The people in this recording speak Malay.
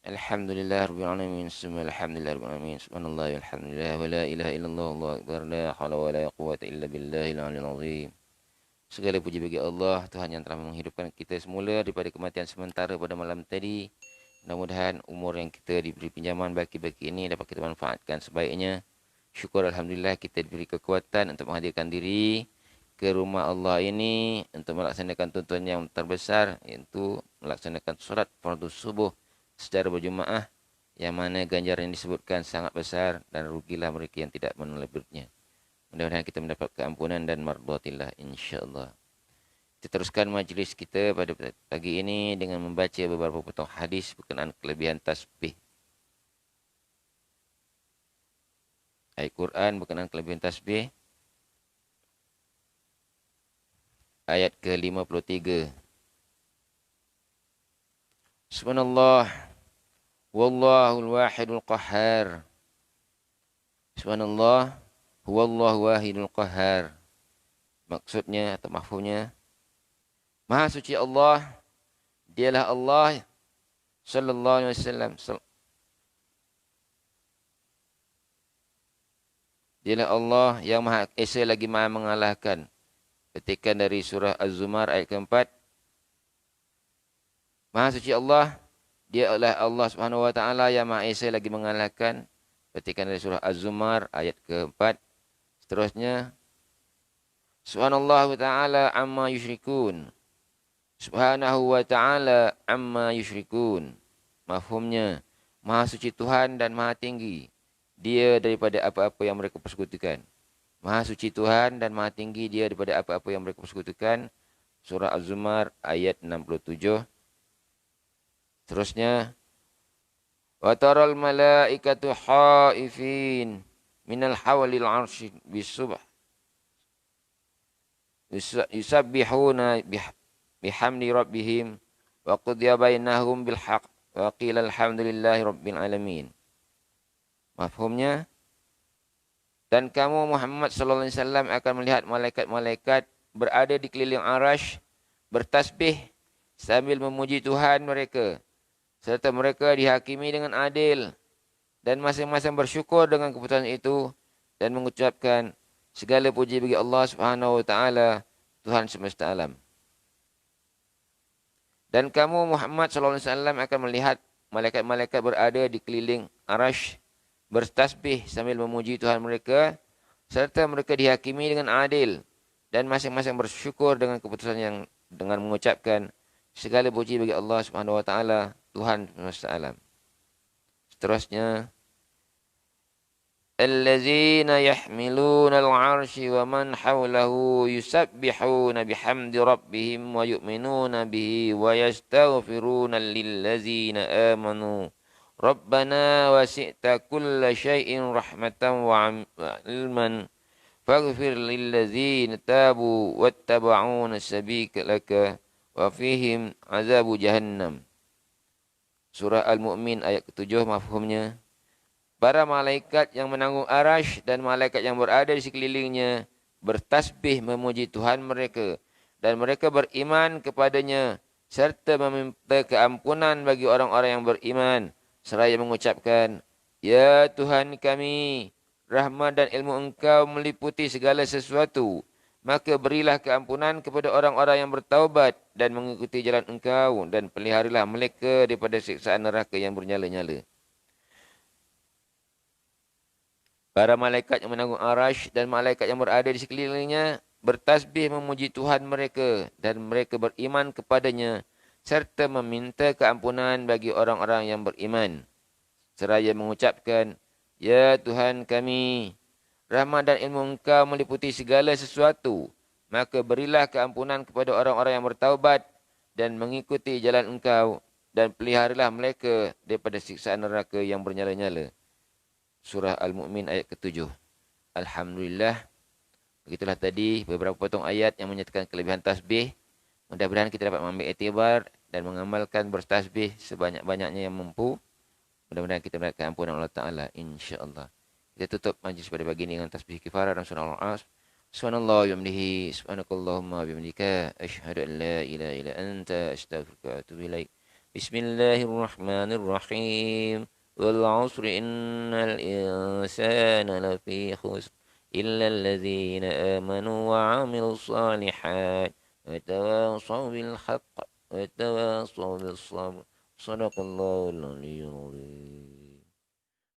Alhamdulillah Rabbil Alamin. Alhamdulillah Rabbil Alamin. Subhanallah walhamdulillah wa la ilaha illallah Allahu akbar. La hawla wa la quwwata illa billahil aliyyil azim. Segala puji bagi Allah, Tuhan yang telah menghidupkan kita semula daripada kematian sementara pada malam tadi. Mudah-mudahan umur yang kita diberi pinjaman baki-baki ini dapat kita manfaatkan sebaiknya. Syukur Alhamdulillah kita diberi kekuatan untuk menghadirkan diri ke rumah Allah ini untuk melaksanakan tuntunan yang terbesar, iaitu melaksanakan solat fardu subuh secara berjemaah, yang mana ganjaran yang disebutkan sangat besar dan rugilah mereka yang tidak menelebutnya. Mudah-mudahan kita mendapat keampunan dan mardhatillah insya-Allah. Kita teruskan majlis kita pada pagi ini dengan membaca beberapa potong hadis berkenaan kelebihan tasbih. Ayat Quran berkenaan kelebihan tasbih. Ayat ke-53. Subhanallah wallahul wahidul qahhar. Subhanallah huwallahu wahidul qahhar. Maksudnya atau mafhumnya, Maha suci Allah, dialah Allah sallallahu alaihi wasallam. Dialah Allah yang Maha Esa lagi Maha mengalahkan. Petikan dari surah Az-Zumar ayat keempat. Maha suci Allah, dia adalah Allah Subhanahu wa taala yang Maha Esa lagi mengalahkan. Petikan dari surah Az-Zumar ayat keempat. Seterusnya, Subhanallah wa ta'ala amma yusyrikun. Subhanahu wa ta'ala amma yusyrikun. Mafhumnya, Maha suci Tuhan dan Maha tinggi Dia daripada apa-apa yang mereka persekutukan. Maha suci Tuhan dan Maha tinggi Dia daripada apa-apa yang mereka persekutukan. Surah Az-Zumar ayat 67. Terusnya, wa taral malaikatu haifin minal hawlil arsy bisubh yusabbihuna bihamdi rabbihim wa qudiya bainahum bil haqq wa qila alhamdulillahi rabbil alamin. Mafhumnya, dan kamu Muhammad sallallahu alaihi wasallam akan melihat malaikat-malaikat berada di keliling arasy bertasbih sambil memuji Tuhan mereka, serta mereka dihakimi dengan adil, dan masing-masing bersyukur dengan keputusan itu dan mengucapkan segala puji bagi Allah Subhanahu wa taala, Tuhan semesta alam. Dan kamu Muhammad sallallahu alaihi wasallam akan melihat malaikat-malaikat berada di keliling arasy bertasbih sambil memuji Tuhan mereka, serta mereka dihakimi dengan adil, dan masing-masing bersyukur dengan keputusan yang dengan mengucapkan segala puji bagi Allah Subhanahu wa taala, Tuhan semesta alam. Seterusnya, allazina yahmiluna al-'arsy wa man hawlahu yusabbihuna bihamdi rabbihim wa yu'minuna bihi wa yastaghfiruna lillazina amanu rabbana wasi'ta kulla syai'in rahmatan wa 'ilman faghfir lillazina tabu wattaba'una sabilaka wa fihim azabu jahannam. Surah Al-Mu'min ayat ke-7. Mafhumnya, para malaikat yang menanggung arasy dan malaikat yang berada di sekelilingnya bertasbih memuji Tuhan mereka, dan mereka beriman kepadanya serta meminta keampunan bagi orang-orang yang beriman, seraya mengucapkan, ya Tuhan kami, rahmat dan ilmu Engkau meliputi segala sesuatu, maka berilah keampunan kepada orang-orang yang bertaubat dan mengikuti jalan Engkau, dan peliharilah mereka daripada siksaan neraka yang bernyala-nyala. Para malaikat yang menanggung arasy dan malaikat yang berada di sekelilingnya bertasbih memuji Tuhan mereka, dan mereka beriman kepadanya serta meminta keampunan bagi orang-orang yang beriman, seraya mengucapkan, ya Tuhan kami, rahmat dan ilmu Engkau meliputi segala sesuatu, maka berilah keampunan kepada orang-orang yang bertaubat dan mengikuti jalan Engkau, dan peliharilah mereka daripada siksaan neraka yang bernyala-nyala. Surah Al-Mu'min ayat ke-7. Alhamdulillah. Begitulah tadi beberapa potong ayat yang menyatakan kelebihan tasbih. Mudah-mudahan kita dapat mengambil iktibar dan mengamalkan bertasbih sebanyak-banyaknya yang mampu. Mudah-mudahan kita mendapat keampunan Allah Ta'ala, insya-Allah. Kita tutup majlis pada pagi ini dengan tasbih kifarah dan surah Al-As. Subhanallah wa bihamdihi, subhanakallahumma wa bihamdika, asyhadu an la ilaha illa anta, astaghfiruka wa atubu ilaik. Bismillahirrahmanirrahim. Wal 'asri innal insana lafi khusr illa alladzina amanu wa 'amilus shalihat wa tawasaw bil haqq wa tawasaw bis sabr. Shadaqallahul aliyyul azim.